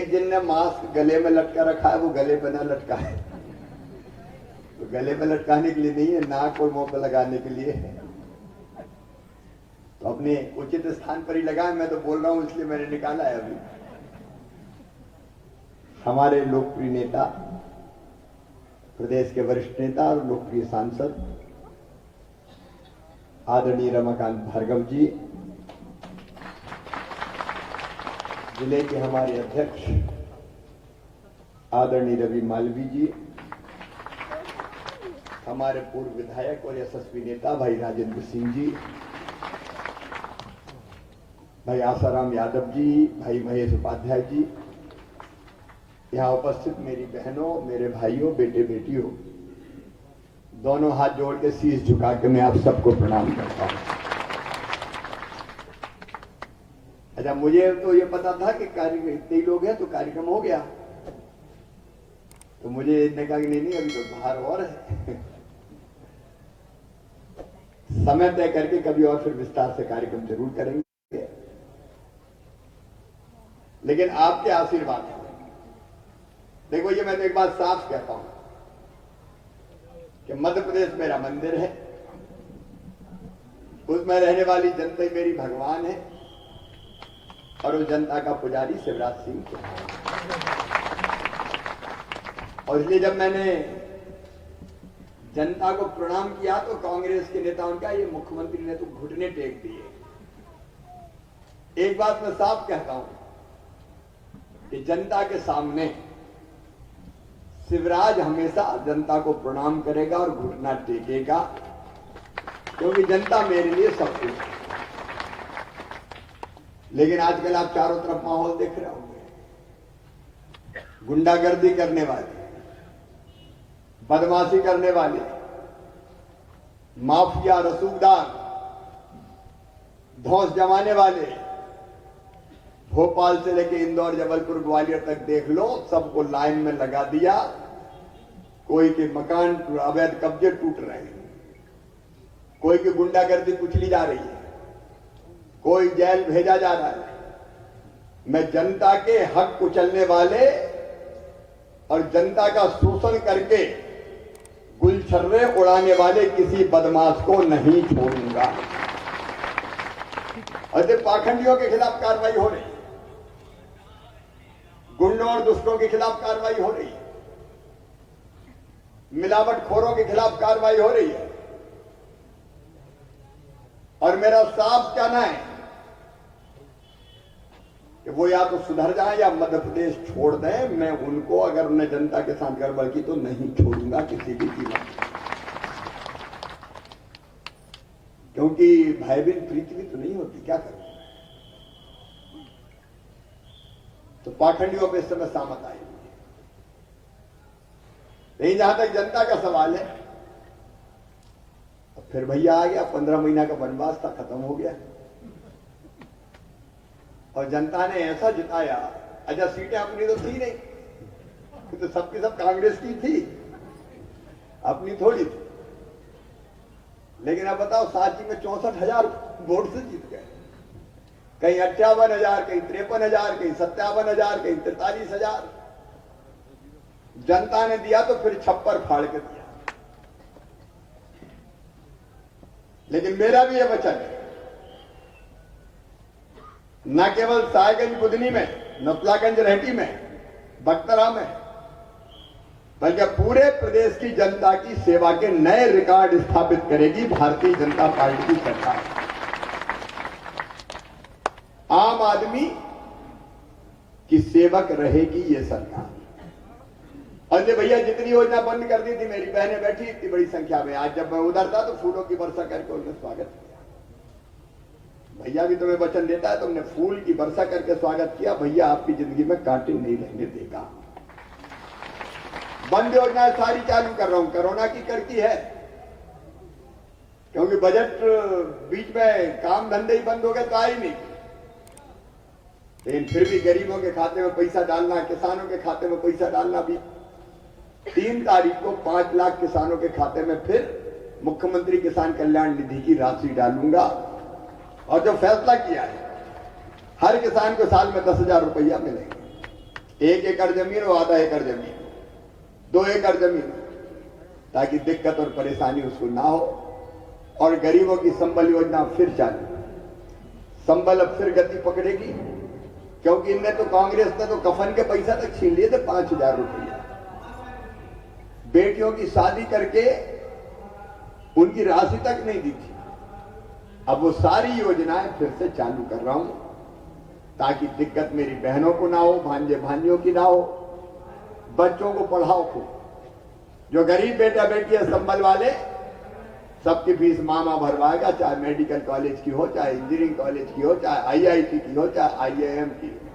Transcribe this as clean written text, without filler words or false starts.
एक जिन ने मास्क गले में लटका रखा है, वो गले पे ना लटका है, तो गले पे लटकाने के लिए नहीं है, नाक और मुंह पे लगाने के लिए है। तो अपने उचित स्थान पर ही लगाए। मैं तो बोल रहा हूं इसलिए मैंने निकाला है। अभी हमारे लोकप्रिय नेता, प्रदेश के वरिष्ठ नेता और लोकप्रिय सांसद आदरणीय रमाकांत भार्गव जी, जिले के हमारे अध्यक्ष आदरणीय रवि मालवीय जी, हमारे पूर्व विधायक और यशस्वी नेता भाई राजेंद्र सिंह जी, भाई आसाराम यादव जी, भाई महेश उपाध्याय जी, यहां उपस्थित मेरी बहनों, मेरे भाइयों, बेटे बेटियों, दोनों हाथ जोड़ के शीश झुका के मैं आप सबको प्रणाम करता हूं। अच्छा, मुझे तो ये पता था कि कार्यक्रम इतने लोग हैं तो कार्यक्रम हो गया, तो मुझे इतने कहा कि नहीं अभी तो बाहर और है। समय तय करके कभी और फिर विस्तार से कार्यक्रम जरूर करेंगे, लेकिन आपके आशीर्वाद है। देखो, ये मैं तो एक बात साफ कहता हूं कि मध्य प्रदेश मेरा मंदिर है, उसमें रहने वाली जनता ही मेरी भगवान है और उस जनता का पुजारी शिवराज सिंह है। और इसलिए जब मैंने जनता को प्रणाम किया तो कांग्रेस के नेताओं का, ये मुख्यमंत्री ने तो घुटने टेक दिए। एक बात मैं साफ कहता हूं कि जनता के सामने शिवराज हमेशा जनता को प्रणाम करेगा और घुटना टेकेगा, क्योंकि जनता मेरे लिए सब कुछ है। लेकिन आजकल आप चारों तरफ माहौल देख रहे होंगे, गुंडागर्दी करने वाले, बदमाशी करने वाले, माफिया, रसूखदार, धौंस जमाने वाले, भोपाल से लेकर इंदौर, जबलपुर, ग्वालियर तक देख लो, सबको लाइन में लगा दिया। कोई के मकान अवैध कब्जे टूट रहे हैं, कोई की गुंडागर्दी कुचली जा रही है, कोई जेल भेजा जा रहा है। मैं जनता के हक कुचलने वाले और जनता का शोषण करके गुलछर्रे उड़ाने वाले किसी बदमाश को नहीं छोड़ूंगा। और पाखंडियों के खिलाफ कार्रवाई हो रही है, गुंडों और दुष्टों के खिलाफ कार्रवाई हो रही है, मिलावटखोरों के खिलाफ कार्रवाई हो रही है। और मेरा साफ कहना है कि वो या तो सुधर जाए या मध्य प्रदेश छोड़ दें। मैं उनको, अगर उन्हें जनता के साथ गड़बड़ की तो नहीं छोड़ूंगा किसी भी कीमत पर, क्योंकि भयभीत प्रीति भी तो नहीं होती, क्या करूं। तो पाखंडियों पे इस समय सामत आई हुई है। नहीं, जहां तक जनता का सवाल है, अब फिर भैया आ गया, 15 महीना का वनवास था, खत्म हो गया और जनता ने ऐसा जिताया। अच्छा, सीटें अपनी तो थी नहीं, तो सबकी सब कांग्रेस की थी, अपनी थोड़ी थी। लेकिन अब बताओ, सांची में 64,000 वोट से जीत गए, कहीं 58,000, कहीं 53,000, कहीं 57,000, कहीं 43,000 जनता ने दिया, तो फिर छप्पर फाड़ के दिया। लेकिन मेरा भी यह वचन है, न केवल साहेबगंज बुधनी में, नसलागंज रेहटी में, बख्तरा में, बल्कि पूरे प्रदेश की जनता की सेवा के नए रिकॉर्ड स्थापित करेगी भारतीय जनता पार्टी की सरकार। आम आदमी की सेवक रहेगी ये सरकार। और ये भैया जितनी योजना बंद कर दी थी, मेरी बहनें बैठी इतनी बड़ी संख्या में, आज जब मैं उधर था तो फूलों की वर्षा करके उन्हें स्वागत किया। भैया भी तुम्हें वचन देता है, तुमने फूल की वर्षा करके स्वागत किया, भैया आपकी जिंदगी में कांटे नहीं रहने देगा। बंद योजनाएं सारी चालू कर रहा हूं, कोरोना की करती है, क्योंकि बजट बीच में काम धंधे ही बंद हो गए तो आई नहीं। लेकिन फिर भी गरीबों के खाते में पैसा डालना, किसानों के खाते में पैसा डालना भी। 3 तारीख को 5 लाख किसानों के खाते में फिर मुख्यमंत्री किसान कल्याण निधि की राशि डालूंगा। और जो फैसला किया है, हर किसान को साल में 10,000 रुपया मिलेंगे, 1 एकड़ जमीन और आधा एकड़ जमीन, 2 एकड़ जमीन, ताकि दिक्कत और परेशानी उसको ना हो। और गरीबों की संबल योजना फिर चालू, संबल अब फिर गति पकड़ेगी, क्योंकि इनने तो, कांग्रेस ने तो कफन के पैसा तक छीन लिए थे, 5,000 रुपया। बेटियों की शादी करके उनकी राशि तक नहीं दी थी। अब वो सारी योजनाएं फिर से चालू कर रहा हूं, ताकि दिक्कत मेरी बहनों को ना हो, भांजे भांजियों की ना हो। बच्चों को पढ़ाओ खूब, जो गरीब बेटा बेटी है संबल वाले, सबकी फीस मामा भरवाएगा, चाहे मेडिकल कॉलेज की हो, चाहे इंजीनियरिंग कॉलेज की हो, चाहे IIT की हो, चाहे IIM की हो।